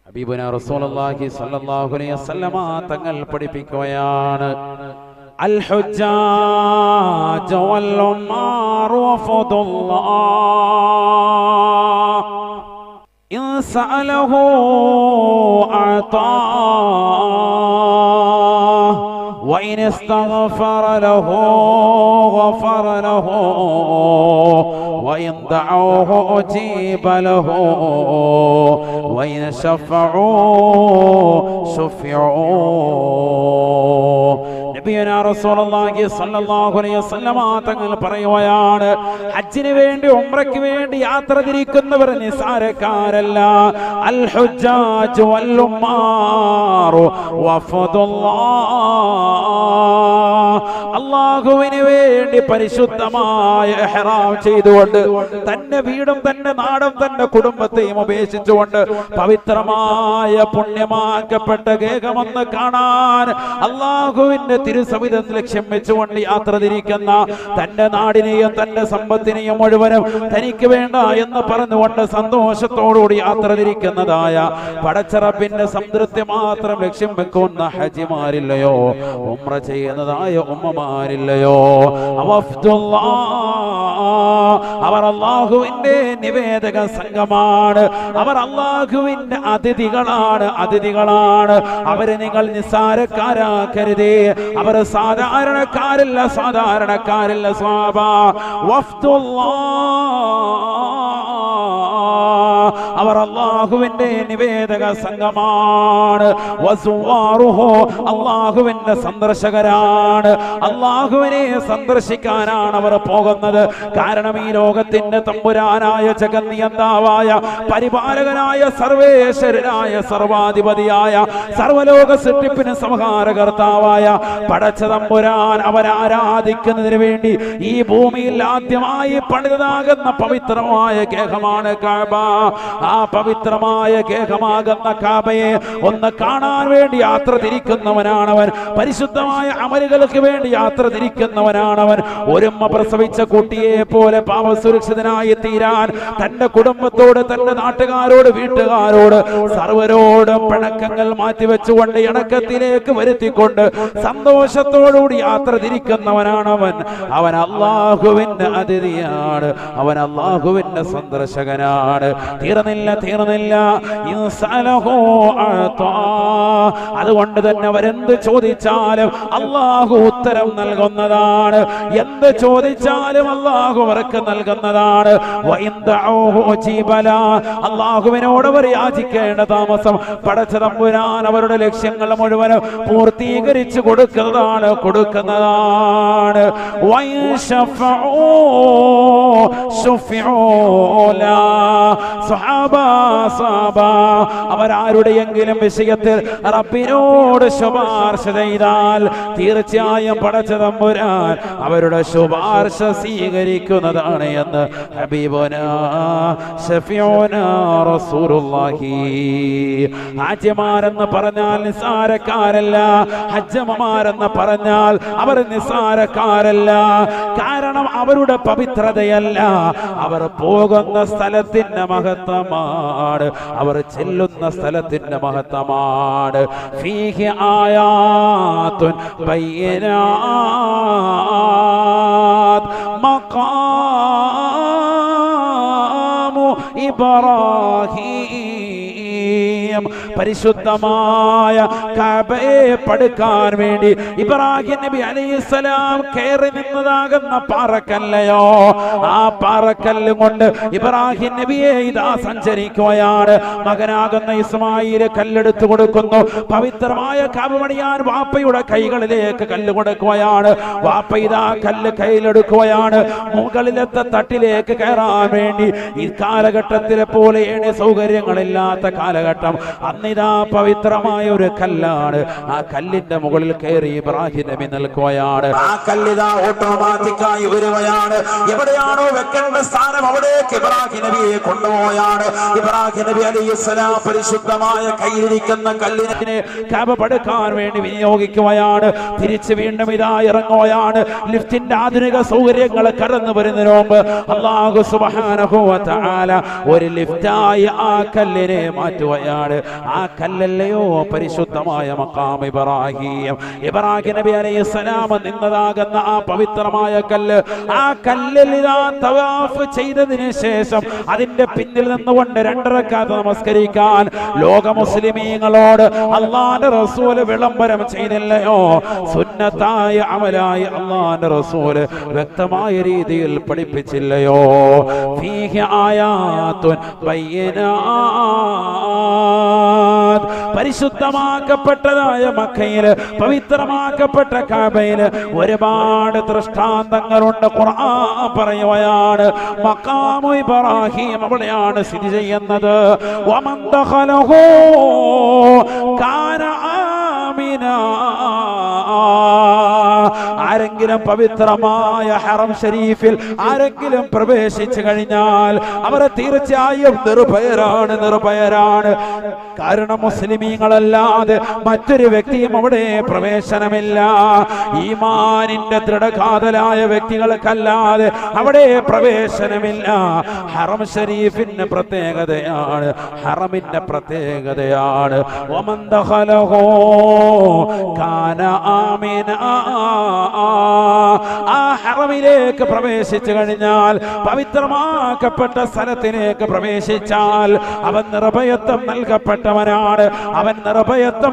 ഹബീബുനാ റസൂലുള്ളാഹി സ്വല്ലല്ലാഹു അലൈഹി വസല്ലമ തങ്ങൾ പഠിപ്പിക്കുകയാണ്, അൽ ഹുജ്ജാജ് വൽ ഉമാർ വഫദുല്ലാഹ് ഇൻ സഅലഹു അതാഹ് വഇൻ ഇസ്തഗ്ഫറ ലഹു ഗഫറ ലഹു വഇൻ ദഅവഹു ഉജീബ ലഹു വഇൻ ശഫഉ ശുഫിഉ. നബിയുനാ റസൂലുള്ളാഹി സ്വല്ലല്ലാഹു അലൈഹി വസല്ലമ തങ്ങൾ പറയുകയാണ്, ഹജ്ജിന് വേണ്ടി ഉംറയ്ക്ക് വേണ്ടി യാത്ര തിരിക്കുന്നവർ നിസാരക്കാരല്ല. അൽ ഹുജ്ജാജ് വൽ ഉമാർ വഫദുല്ലാഹ്, അല്ലാഹുവിന് വേണ്ടി പരിശുദ്ധമായ ഇഹ്റാം ചെയ്തുകൊണ്ട് തന്റെ വീടും തന്റെ നാടും തന്റെ കുടുംബത്തെയും ഉപേക്ഷിച്ചുകൊണ്ട് പവിത്രമായ പുണ്യമാക്കപ്പെട്ട ഗേഹമെന്ന് കാണാൻ അല്ലാഹുവിന്റെ തിരുസവിധം ലക്ഷ്യം വെച്ചുകൊണ്ട് യാത്ര തിരിക്കുന്ന, തന്റെ നാടിനെയും തന്റെ സമ്പത്തിനെയും മുഴുവനും തനിക്ക് വേണ്ട എന്ന് പറഞ്ഞുകൊണ്ട് സന്തോഷത്തോടുകൂടി യാത്ര തിരിക്കുന്നതായ പടച്ചറബിന്റെ സംതൃപ്തി മാത്രം ലക്ഷ്യം വെക്കുന്ന ഹജിമാരില്ലയോ, ഉംറ ചെയ്യുന്നതായ ഉമ്മമാരില്ലയോ, അവർ അല്ലാഹുവിന്റെ നിവേദക സംഘമാണ്, അവർ അല്ലാഹുവിന്റെ അതിഥികളാണ്. അവരെ നിങ്ങൾ നിസ്സാരക്കാരാക്കരുതേ. അവർ സാധാരണക്കാരല്ല സ്വഹാബ. അവർ അല്ലാഹുവിന്റെ നിവേദക സംഘമാണ്. അല്ലാഹുവിന്റെ സന്ദർശകരാണ്. അല്ലാഹുവിനെ സന്ദർശിക്കാനാണ് അവർ പോകുന്നത്. കാരണം ഈ ലോകത്തിന്റെ തമ്പുരാനായ ജഗന്നിയന്താവായ പരിപാലകനായ സർവേശ്വരനായ സർവാധിപതിയായ സർവലോക സൃഷ്ടിപ്പിന് സംഹാരകർത്താവായ പടച്ച തമ്പുരാൻ അവരാരാധിക്കുന്നതിന് വേണ്ടി ഈ ഭൂമിയിൽ ആദ്യമായി പണിതതാകുന്ന പവിത്രമായ ഗേഹമാണ് കഅബ. ആ പവിത്രമായ ഗേഹമാകുന്ന കഅബയെ ഒന്ന് കാണാൻ വേണ്ടി യാത്ര തിരിക്കുന്നവനാണവൻ. പരിശുദ്ധമായ അമലുകൾക്ക് വേണ്ടി യാത്ര തിരിക്കുന്നവനാണവൻ. ഒരുമ്മ പ്രസവിച്ച കുട്ടിയെ പോലെ പാപസുരക്ഷിതനായി തീരാൻ തന്റെ കുടുംബത്തോട്, തന്റെ നാട്ടുകാരോട്, വീട്ടുകാരോട്, സർവരോടും പിണക്കങ്ങൾ മാറ്റിവെച്ചുകൊണ്ട് ഇണക്കത്തിലേക്ക് വരുത്തിക്കൊണ്ട് സന്തോഷത്തോടുകൂടി യാത്ര തിരിക്കുന്നവനാണവൻ. അവൻ അല്ലാഹുവിന്റെ അതിഥിയാണ്, അവൻ അല്ലാഹുവിന്റെ സന്ദർശകനാണ്. തീർന്നില്ല. അതുകൊണ്ട് തന്നെ അവരെന്ത് ചോദിച്ചാലും അല്ലാഹു ഉത്തരം നൽകുന്നതാണ്. എന്ത് ചോദിച്ചാലും അല്ലാഹു അവർക്ക് നൽകുന്നതാണ്. അല്ലാഹുവിനോട് അവർ യാചിക്കേണ്ട താമസം പടച്ച തമ്പുരാൻ അവരുടെ ലക്ഷ്യങ്ങൾ മുഴുവനും പൂർത്തീകരിച്ചു കൊടുക്കുന്നതാണ്. അവരാരുടെയെങ്കിലും വിഷയത്തിൽ റബ്ബിനോട് ശുപാർശ ചെയ്താൽ തീർച്ചയായും പടച്ച തമ്പുരാൻ അവരുടെ ശുപാർശ സ്വീകരിക്കുന്നതാണ് എന്ന് ഹബീബുനാ ശഫീഉനാ റസൂലുള്ളാഹി. ഹാജിമാരെന്ന് പറഞ്ഞാൽ നിസ്സാരക്കാരല്ല, ഹജ്ജമ്മമാരെന്ന് പറഞ്ഞാൽ അവർ നിസ്സാരക്കാരല്ല. കാരണം അവരുടെ പവിത്രതയല്ല, അവർ പോകുന്ന സ്ഥലത്തിന്റെ മഹത്വമാണ്, അവർ ചെല്ലുന്ന സ്ഥലത്തിന്റെ മഹത്വമാണ്. ഫീഹി ആയാതുൻ ബയ്യിനാത് മഖാമു ഇബ്രാഹീം. പരിശുദ്ധമായ കഅബയെ പടുക്കാൻ വേണ്ടി ഇബ്രാഹിം നബി അലൈഹിസ്സലാം കയറി നിന്നതാകുന്ന പാറക്കല്ലയോ, ആ പാറക്കല്ല് കൊണ്ട് ഇബ്രാഹിം നബിയെ ഇതാ സഞ്ചരിക്കുകയാണ്. മകനാകുന്ന ഇസ്മായിൽ കല്ലെടുത്തു കൊടുക്കുന്നു. പവിത്രമായ കഅബ പണിയാൻ വാപ്പയുടെ കൈകളിലേക്ക് കല്ല് കൊടുക്കുകയാണ്. വാപ്പ ഇതാ കല്ല് കയ്യിലെടുക്കുകയാണ്. മുകളിലത്തെ തട്ടിലേക്ക് കയറാൻ വേണ്ടി ഈ കാലഘട്ടത്തിലെ പോലെ സൗകര്യങ്ങളില്ലാത്ത കാലഘട്ടം. അന്നിതാ പവിത്രമായ ഒരു കല്ലാണ്. ആ കല്ലിന്റെ മുകളിൽ കയറി ഇബ്രാഹിം നബി നിൽക്കുകയാണ്. ആ കല്ലിതാ ഓട്ടോമാറ്റിക്കായി വരികയാണ്. എവിടെയാണോ വെക്കേണ്ട സ്ഥാനം അവിടേക്ക് ഇബ്രാഹിം നബിയെ കൊണ്ടുപോയാണ്. ഇബ്രാഹിം നബി അലൈഹിസ്സലാം പരിശുദ്ധമായ കയ്യിലിരിക്കുന്ന കല്ലിനെ കഅബ പടുക്കാൻ വേണ്ടി വിനിയോഗിക്കുകയാണ്. തിരിച്ച് വീണ്ടും ഇതാ ഇറങ്ങുകയാണ്. ലിഫ്റ്റിന്റെ ആധുനിക സൗകര്യങ്ങൾ കടന്നു വരുന്നതിന് മുമ്പ് അല്ലാഹു സുബ്ഹാനഹു വ തആല ഒരു ലിഫ്റ്റായി ആ കല്ലിനെ മാറ്റുകയാണ്. ആ കല്ലല്ലയോ പരിശുദ്ധമായ മഖാം ഇബ്രാഹിം. ഇബ്രാഹിം നബി അലൈഹിസ്സലാം നിന്നതാകുന്ന ആ പവിത്രമായ കല്ല്, ആ കല്ലിൽ തവാഫ് ചെയ്തതിന് ശേഷം അതിന്റെ പിന്നിൽ നിന്നുകൊണ്ട് 2 റക്അത്ത് നമസ്കരിക്കാൻ ലോക മുസ്ലിമീങ്ങളോട് അല്ലാഹുവിന്റെ റസൂൽ വിളംബരം ചെയ്തില്ലയോ? സുന്നത്തായ അമലായി അല്ലാഹുവിന്റെ റസൂൽ വ്യക്തമായ രീതിയിൽ പഠിപ്പിച്ചില്ലയോ? ഫീഹി ആയാതുൻ ബയ്യിനാത്. പരിശുദ്ധമാക്കപ്പെട്ടതായ മക്കയില്, പവിത്രമാക്കപ്പെട്ട കഅബയില് ഒരുപാട് ദൃഷ്ടാന്തങ്ങളുണ്ട്. ഖുർആൻ പറയുകയാണ് മഖാമു ഇബ്രാഹിം അവിടെയാണ് സ്ഥിതി ചെയ്യുന്നത്. വമൻ ദഖലഹു കാന ആമിനാ. ആരെങ്കിലും പവിത്രമായ ഹറം ഷരീഫിൽ ആരെങ്കിലും പ്രവേശിച്ചു കഴിഞ്ഞാൽ അവർ തീർച്ചയായും നിർഭയരാണ്. കാരണം മുസ്ലിമീങ്ങളല്ലാതെ മറ്റൊരു വ്യക്തിയും അവിടെ പ്രവേശനമില്ല. ഈമാനിന്റെ ദൃഢകാതലായ വ്യക്തികൾക്കല്ലാതെ അവിടെ പ്രവേശനമില്ല. ഹറം ഷരീഫിന്റെ പ്രത്യേകതയാണ്, ഹറമിന്റെ പ്രത്യേകതയാണ്. വമൻ ദഖലഹു കാന ആമിനാ. ആ ഹറമിലേക്ക് പ്രവേശിച്ചു കഴിഞ്ഞാൽ, പവിത്രമാക്കപ്പെട്ട സ്ഥലത്തിലേക്ക് പ്രവേശിച്ചാൽ അവൻ നിർഭയത്വം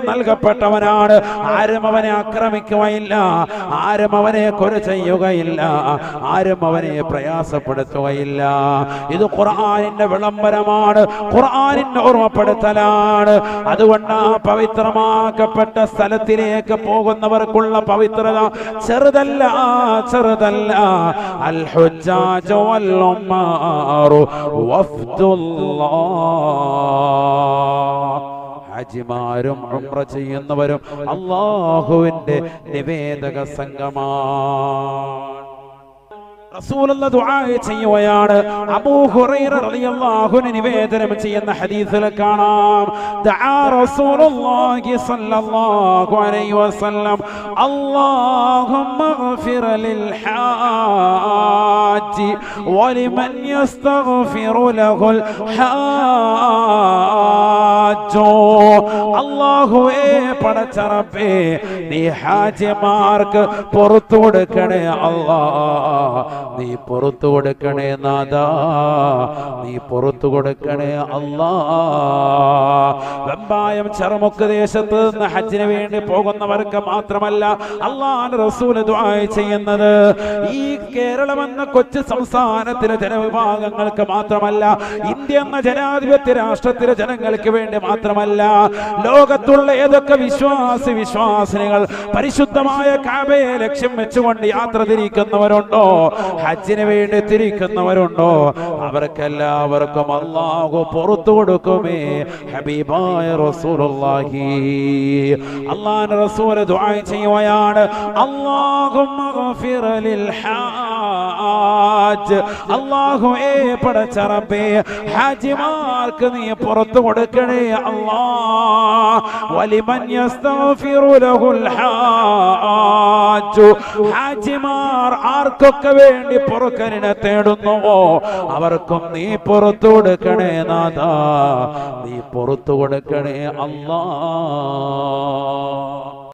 നൽകപ്പെട്ടവനാണ്. ആരും അവനെ ആക്രമിക്കുകയില്ല, ആരും അവനെ കൊല ചെയ്യുകയില്ല, ആരും അവനെ പ്രയാസപ്പെടുത്തുകയില്ല. ഇത് ഖുർആനിന്റെ വിളംബരമാണ്, ഖുർആനിന്റെ ഓർമ്മപ്പെടുത്തലാണ്. അതുകൊണ്ട് ആ പവിത്രമാക്കപ്പെട്ട സ്ഥലത്തിലേക്ക് പോകുന്നവർക്കുള്ള പവിത്രത ചെറുതല്ല. അൽ ഹുജ്ജാജു വൽ ഉമ്മാറു വഫ്ദുല്ലാഹ്. ഹാജിമാരും ഉംറ ചെയ്യുന്നവരും അല്ലാഹുവിന്റെ നിവേദക സംഘമാണ്. റസൂലുള്ളാഹി ദുആ ചെയ്യുകയാണ്. അബൂ ഹുറൈറ റളിയല്ലാഹു അൻഹു നിവേദനം ചെയ്യുന്ന ഹദീസിൽ കാണാം, ദഅ റസൂലുള്ളാഹി സ്വല്ലല്ലാഹു അലൈഹി വസല്ലം അല്ലാഹുമ്മഗ്ഫിർ ലിൽ ഹാജി വലിമൻ യസ്തഗ്ഫിറു ലഹുൽ ഹാജു. അല്ലാഹുവേ പടച്ച റബ്ബേ, നീ ഹാജിമാർക്ക് പുറത്തു കൊടുക്കണേ അല്ലാഹ്, നീ പുറത്തു കൊടുക്കണേ നാഥാ, നീ പുറത്തു കൊടുക്കണേ അല്ലാ. വെമ്പായം ചെറുമുക്ക് ദേശത്ത് നിന്ന് ഹജ്ജിന് വേണ്ടി പോകുന്നവർക്ക് മാത്രമല്ല അല്ലാഹുവിന്റെ റസൂൽ ദുആ ചെയ്യുന്നത് ഈ കേരളം എന്ന കൊച്ചു സംസ്ഥാനത്തിലെ ജനവിഭാഗങ്ങൾക്ക് മാത്രമല്ല, ഇന്ത്യ എന്ന ജനാധിപത്യ രാഷ്ട്രത്തിലെ ജനങ്ങൾക്ക് വേണ്ടി മാത്രമല്ല, ലോകത്തുള്ള ഏതൊക്കെ വിശ്വാസിനികൾ പരിശുദ്ധമായ കഅബയെ ലക്ഷ്യം വെച്ചുകൊണ്ട് യാത്ര തിരിക്കുന്നവരുണ്ടോ, ഹജ്ജിന് വേണ്ടി തിരിക്കുന്നവരുണ്ടോ, അവർക്കെല്ലാവർക്കും അല്ലാഹു പുറത്തു കൊടുക്കുമേ. ഹബീബായ റസൂലുള്ളാഹി, അല്ലാഹുവിന്റെ റസൂൽ ദുആ ചെയ്യുകയാണ്, അല്ലാഹുമ്മ ഗഫിർ ലിൽ ഹാജ്. അല്ലാഹുവേ പടച്ച റബ്ബേ, ഹാജിമാർക്ക് നീ പുറത്തു കൊടുക്കണേ അല്ലാഹ്. വലിമൻ യസ്തഗ്ഫിറു ലഹുൽ ഹാജ്. ഹാജിമാർ ആർക്കൊക്കെ വേണ്ടി പൊറുക്കലിനെ തേടുന്നുവോ അവർക്കും നീ പുറത്തു കൊടുക്കണേ നാഥാ, നീ പുറത്തു കൊടുക്കണേ അല്ലാഹ്.